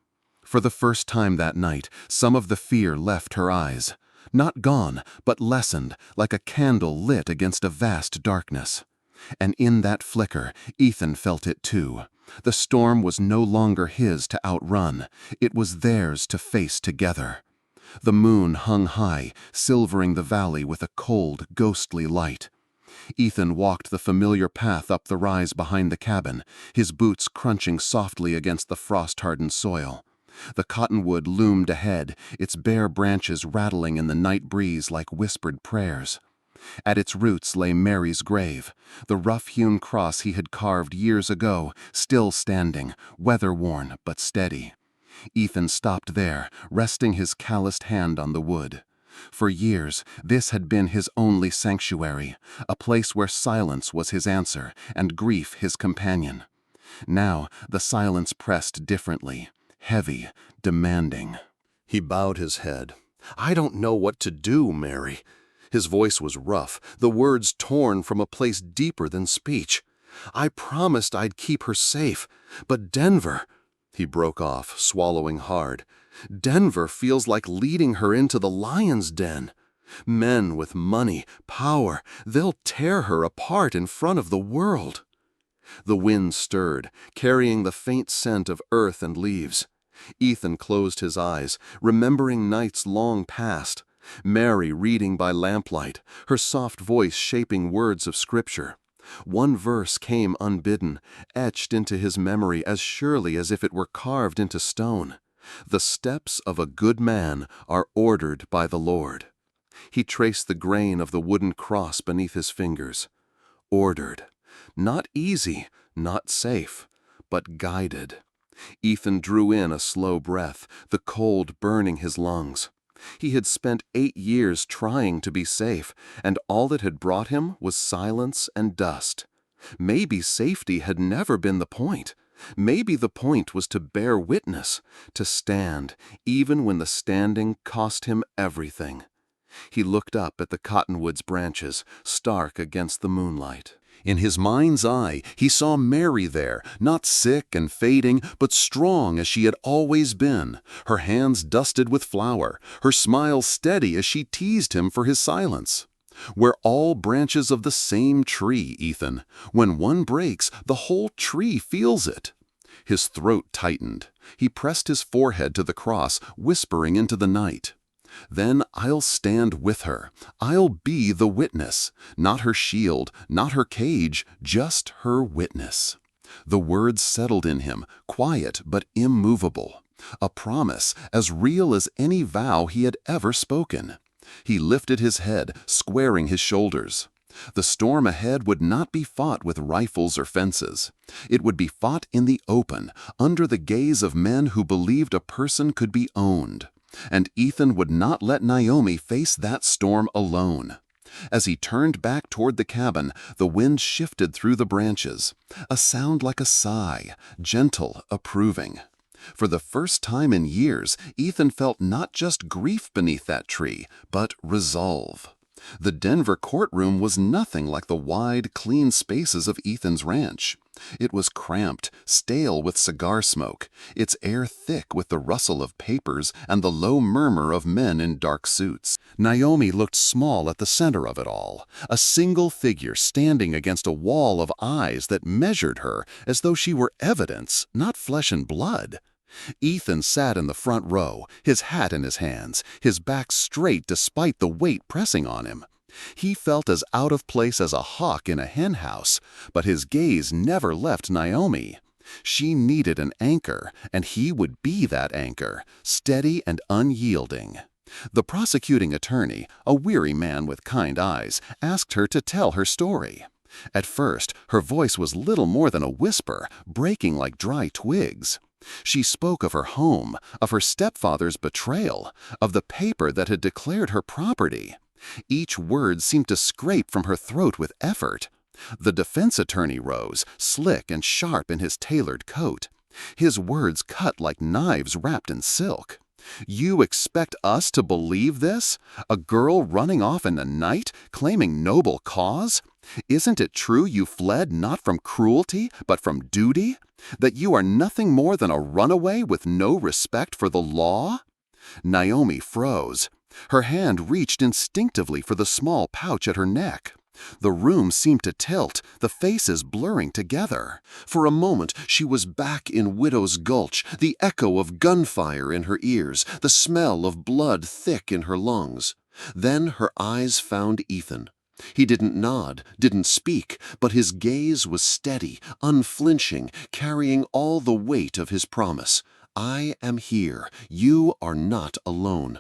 For the first time that night, some of the fear left her eyes. Not gone, but lessened, like a candle lit against a vast darkness. And in that flicker, Ethan felt it too. The storm was no longer his to outrun. It was theirs to face together. The moon hung high, silvering the valley with a cold, ghostly light. Ethan walked the familiar path up the rise behind the cabin, his boots crunching softly against the frost-hardened soil. The cottonwood loomed ahead, its bare branches rattling in the night breeze like whispered prayers. At its roots lay Mary's grave, the rough-hewn cross he had carved years ago, still standing, weather-worn but steady. Ethan stopped there, resting his calloused hand on the wood. For years, this had been his only sanctuary, a place where silence was his answer and grief his companion. Now, the silence pressed differently, heavy, demanding. He bowed his head. "I don't know what to do, Mary." His voice was rough, the words torn from a place deeper than speech. "I promised I'd keep her safe, but Denver—" He broke off, swallowing hard. "Denver feels like leading her into the lion's den. Men with money, power, they'll tear her apart in front of the world." The wind stirred, carrying the faint scent of earth and leaves. Ethan closed his eyes, remembering nights long past. Mary reading by lamplight, her soft voice shaping words of scripture. One verse came unbidden, etched into his memory as surely as if it were carved into stone. "The steps of a good man are ordered by the Lord." He traced the grain of the wooden cross beneath his fingers. Ordered. Not easy, not safe, but guided. Ethan drew in a slow breath, the cold burning his lungs. He had spent 8 years trying to be safe, and all it had brought him was silence and dust. Maybe safety had never been the point. Maybe the point was to bear witness, to stand, even when the standing cost him everything. He looked up at the cottonwood's branches, stark against the moonlight. In his mind's eye, he saw Mary there, not sick and fading, but strong as she had always been, her hands dusted with flour, her smile steady as she teased him for his silence. "We're all branches of the same tree, Ethan. When one breaks, the whole tree feels it." His throat tightened. He pressed his forehead to the cross, whispering into the night. Then I'll stand with her. I'll be the witness. Not her shield, not her cage, just her witness. The words settled in him, quiet but immovable. A promise as real as any vow he had ever spoken. He lifted his head, squaring his shoulders. The storm ahead would not be fought with rifles or fences. It would be fought in the open, under the gaze of men who believed a person could be owned. And Ethan would not let Naomi face that storm alone. As he turned back toward the cabin, the wind shifted through the branches, a sound like a sigh, gentle, approving. For the first time in years, Ethan felt not just grief beneath that tree, but resolve. The Denver courtroom was nothing like the wide, clean spaces of Ethan's ranch. It was cramped, stale with cigar smoke, its air thick with the rustle of papers and the low murmur of men in dark suits. Naomi looked small at the center of it all, a single figure standing against a wall of eyes that measured her as though she were evidence, not flesh and blood. Ethan sat in the front row, his hat in his hands, his back straight despite the weight pressing on him. He felt as out of place as a hawk in a henhouse, but his gaze never left Naomi. She needed an anchor, and he would be that anchor, steady and unyielding. The prosecuting attorney, a weary man with kind eyes, asked her to tell her story. At first, her voice was little more than a whisper, breaking like dry twigs. She spoke of her home, of her stepfather's betrayal, of the paper that had declared her property. Each word seemed to scrape from her throat with effort. The defense attorney rose, slick and sharp in his tailored coat. His words cut like knives wrapped in silk. "You expect us to believe this? A girl running off in the night, claiming noble cause? Isn't it true you fled not from cruelty, but from duty? That you are nothing more than a runaway with no respect for the law?" Naomi froze. Her hand reached instinctively for the small pouch at her neck. The room seemed to tilt, the faces blurring together. For a moment she was back in Widow's Gulch, the echo of gunfire in her ears, the smell of blood thick in her lungs. Then her eyes found Ethan. He didn't nod, didn't speak, but his gaze was steady, unflinching, carrying all the weight of his promise. "I am here. You are not alone."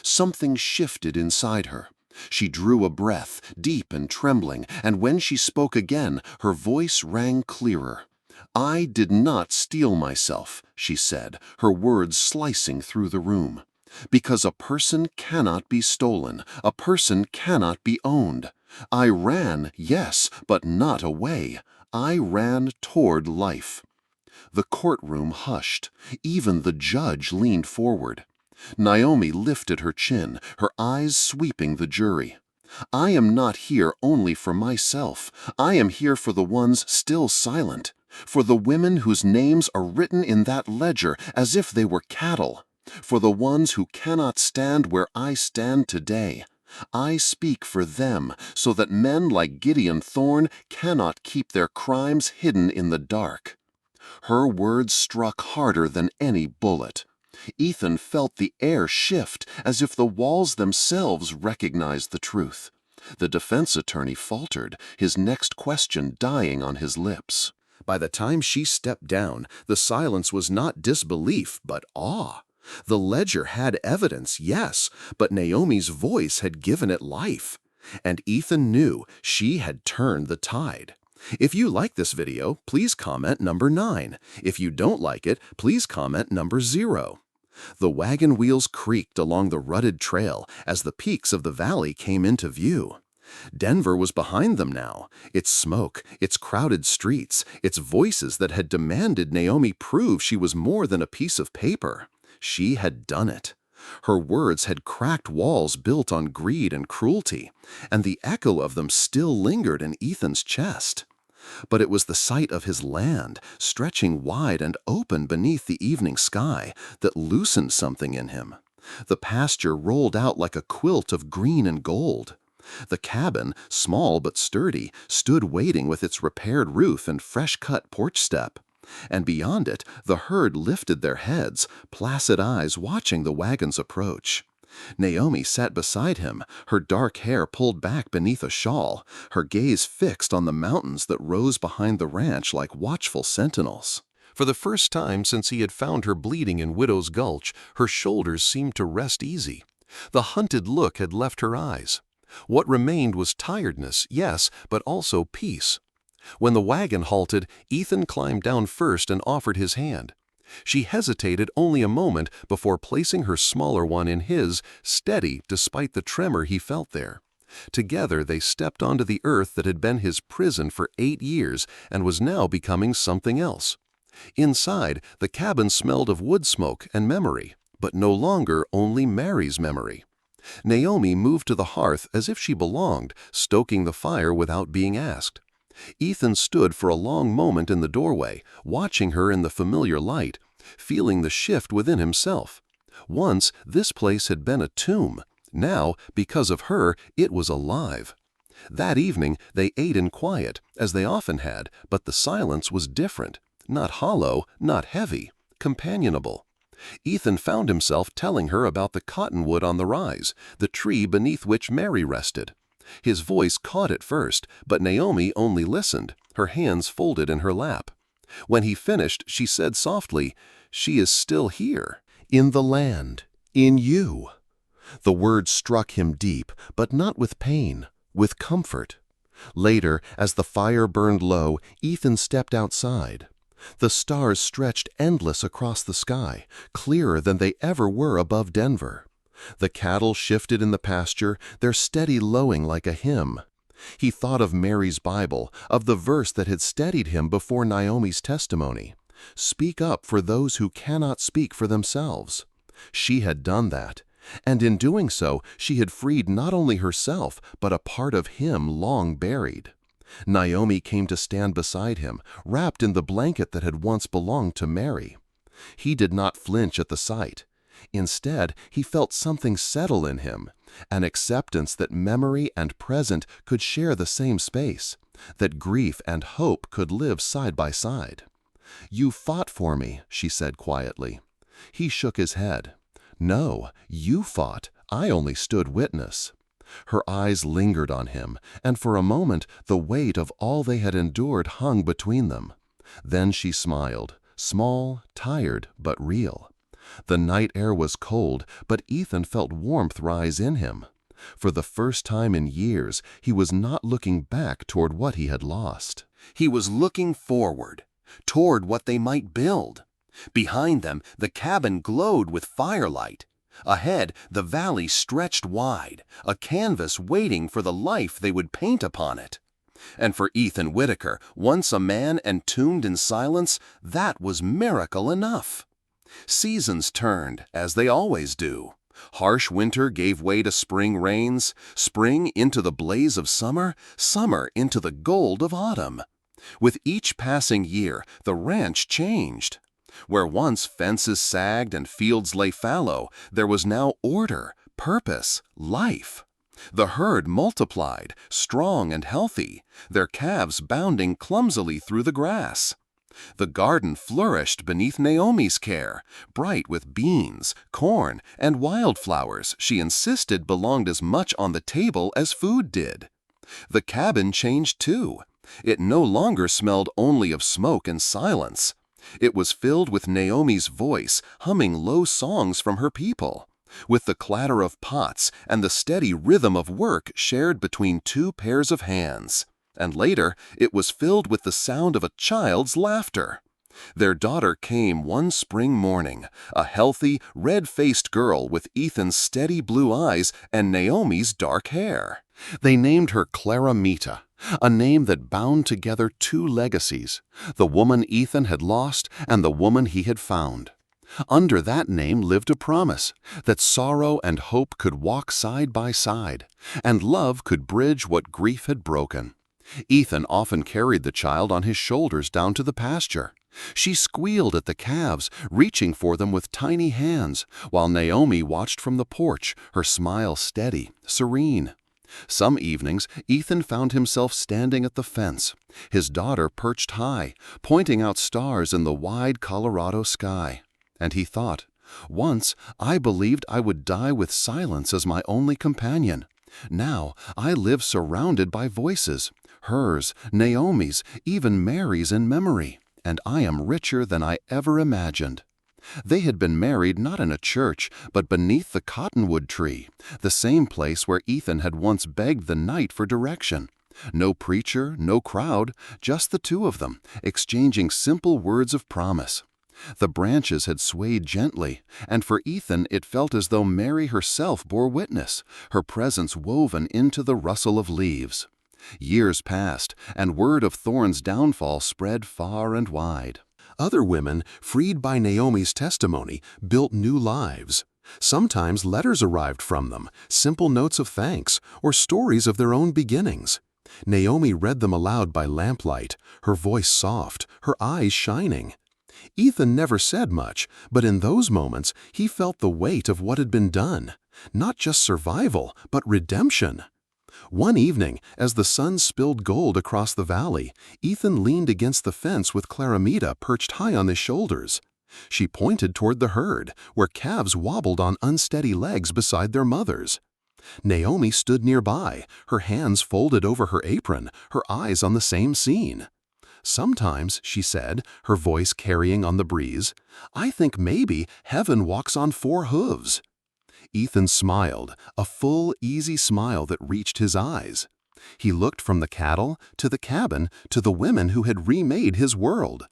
Something shifted inside her. She drew a breath, deep and trembling, and when she spoke again, her voice rang clearer. "I did not steal myself," she said, her words slicing through the room. "Because a person cannot be stolen, a person cannot be owned. I ran, yes, but not away. I ran toward life." The courtroom hushed. Even the judge leaned forward. Naomi lifted her chin, her eyes sweeping the jury. "I am not here only for myself. I am here for the ones still silent, for the women whose names are written in that ledger as if they were cattle, for the ones who cannot stand where I stand today. I speak for them so that men like Gideon Thorne cannot keep their crimes hidden in the dark." Her words struck harder than any bullet. Ethan felt the air shift as if the walls themselves recognized the truth. The defense attorney faltered, his next question dying on his lips. By the time she stepped down, the silence was not disbelief, but awe. The ledger had evidence, yes, but Naomi's voice had given it life. And Ethan knew she had turned the tide. If you like this video, please comment number 9. If you don't like it, please comment number 0. The wagon wheels creaked along the rutted trail as the peaks of the valley came into view. Denver was behind them now, its smoke, its crowded streets, its voices that had demanded Naomi prove she was more than a piece of paper. She had done it. Her words had cracked walls built on greed and cruelty, and the echo of them still lingered in Ethan's chest. But it was the sight of his land, stretching wide and open beneath the evening sky, that loosened something in him. The pasture rolled out like a quilt of green and gold. The cabin, small but sturdy, stood waiting with its repaired roof and fresh-cut porch step. And beyond it, the herd lifted their heads, placid eyes watching the wagon's approach. Naomi sat beside him, her dark hair pulled back beneath a shawl, her gaze fixed on the mountains that rose behind the ranch like watchful sentinels. For the first time since he had found her bleeding in Widow's Gulch, her shoulders seemed to rest easy. The hunted look had left her eyes. What remained was tiredness, yes, but also peace. When the wagon halted, Ethan climbed down first and offered his hand. She hesitated only a moment before placing her smaller one in his, steady despite the tremor he felt there. Together they stepped onto the earth that had been his prison for 8 years and was now becoming something else. Inside, the cabin smelled of wood smoke and memory, but no longer only Mary's memory. Naomi moved to the hearth as if she belonged, stoking the fire without being asked. Ethan stood for a long moment in the doorway, watching her in the familiar light, feeling the shift within himself. Once, this place had been a tomb. Now, because of her, it was alive. That evening, they ate in quiet, as they often had, but the silence was different. Not hollow, not heavy, companionable. Ethan found himself telling her about the cottonwood on the rise, the tree beneath which Mary rested. His voice caught at first, but Naomi only listened, her hands folded in her lap. When he finished, she said softly, "She is still here, in the land, in you." The words struck him deep, but not with pain, with comfort. Later, as the fire burned low, Ethan stepped outside. The stars stretched endless across the sky, clearer than they ever were above Denver. The cattle shifted in the pasture, their steady lowing like a hymn. He thought of Mary's Bible, of the verse that had steadied him before Naomi's testimony. Speak up for those who cannot speak for themselves. She had done that, and in doing so, she had freed not only herself, but a part of him long buried. Naomi came to stand beside him, wrapped in the blanket that had once belonged to Mary. He did not flinch at the sight. Instead, he felt something settle in him, an acceptance that memory and present could share the same space, that grief and hope could live side by side. "You fought for me," she said quietly. He shook his head. "No, you fought. I only stood witness." Her eyes lingered on him, and for a moment the weight of all they had endured hung between them. Then she smiled, small, tired, but real. The night air was cold, but Ethan felt warmth rise in him. For the first time in years, he was not looking back toward what he had lost. He was looking forward, toward what they might build. Behind them, the cabin glowed with firelight. Ahead, the valley stretched wide, a canvas waiting for the life they would paint upon it. And for Ethan Whitaker, once a man entombed in silence, that was miracle enough. Seasons turned, as they always do. Harsh winter gave way to spring rains, spring into the blaze of summer, summer into the gold of autumn. With each passing year, the ranch changed. Where once fences sagged and fields lay fallow, there was now order, purpose, life. The herd multiplied, strong and healthy, their calves bounding clumsily through the grass. The garden flourished beneath Naomi's care, bright with beans, corn, and wildflowers she insisted belonged as much on the table as food did. The cabin changed too. It no longer smelled only of smoke and silence. It was filled with Naomi's voice, humming low songs from her people, with the clatter of pots and the steady rhythm of work shared between two pairs of hands. And later, it was filled with the sound of a child's laughter. Their daughter came one spring morning, a healthy, red-faced girl with Ethan's steady blue eyes and Naomi's dark hair. They named her Clara Mita, a name that bound together two legacies, the woman Ethan had lost and the woman he had found. Under that name lived a promise that sorrow and hope could walk side by side, and love could bridge what grief had broken. Ethan often carried the child on his shoulders down to the pasture. She squealed at the calves, reaching for them with tiny hands, while Naomi watched from the porch, her smile steady, serene. Some evenings, Ethan found himself standing at the fence, his daughter perched high, pointing out stars in the wide Colorado sky. And he thought, "Once I believed I would die with silence as my only companion. Now I live surrounded by voices, hers, Naomi's, even Mary's in memory, and I am richer than I ever imagined." They had been married not in a church, but beneath the cottonwood tree, the same place where Ethan had once begged the night for direction. No preacher, no crowd, just the two of them, exchanging simple words of promise. The branches had swayed gently, and for Ethan it felt as though Mary herself bore witness, her presence woven into the rustle of leaves. Years passed, and word of Thorne's downfall spread far and wide. Other women, freed by Naomi's testimony, built new lives. Sometimes letters arrived from them, simple notes of thanks, or stories of their own beginnings. Naomi read them aloud by lamplight, her voice soft, her eyes shining. Ethan never said much, but in those moments he felt the weight of what had been done. Not just survival, but redemption. One evening, as the sun spilled gold across the valley, Ethan leaned against the fence with Claramita perched high on his shoulders. She pointed toward the herd, where calves wobbled on unsteady legs beside their mothers. Naomi stood nearby, her hands folded over her apron, her eyes on the same scene. "Sometimes," she said, her voice carrying on the breeze, "I think maybe heaven walks on 4 hooves." Ethan smiled, a full, easy smile that reached his eyes. He looked from the cattle, to the cabin, to the women who had remade his world.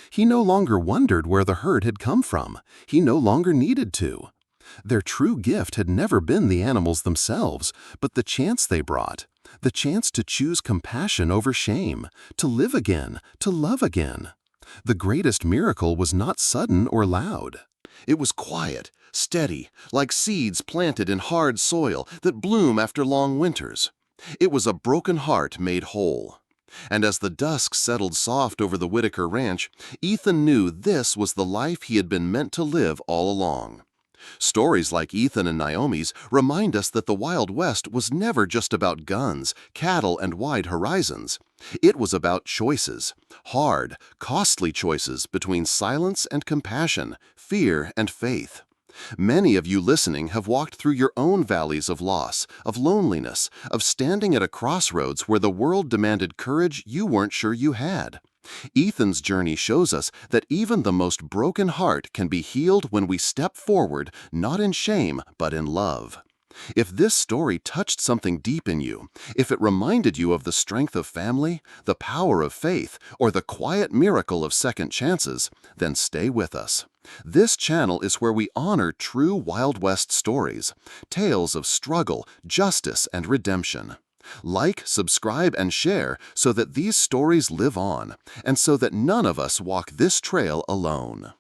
He no longer wondered where the herd had come from. He no longer needed to. Their true gift had never been the animals themselves, but the chance they brought. The chance to choose compassion over shame, to live again, to love again. The greatest miracle was not sudden or loud. It was quiet, steady, like seeds planted in hard soil that bloom after long winters. It was a broken heart made whole. And as the dusk settled soft over the Whitaker ranch, Ethan knew this was the life he had been meant to live all along. Stories like Ethan and Naomi's remind us that the Wild West was never just about guns, cattle, and wide horizons. It was about choices, hard, costly choices between silence and compassion, fear and faith. Many of you listening have walked through your own valleys of loss, of loneliness, of standing at a crossroads where the world demanded courage you weren't sure you had. Ethan's journey shows us that even the most broken heart can be healed when we step forward, not in shame, but in love. If this story touched something deep in you, if it reminded you of the strength of family, the power of faith, or the quiet miracle of second chances, then stay with us. This channel is where we honor true Wild West stories, tales of struggle, justice, and redemption. Like, subscribe, and share so that these stories live on, and so that none of us walk this trail alone.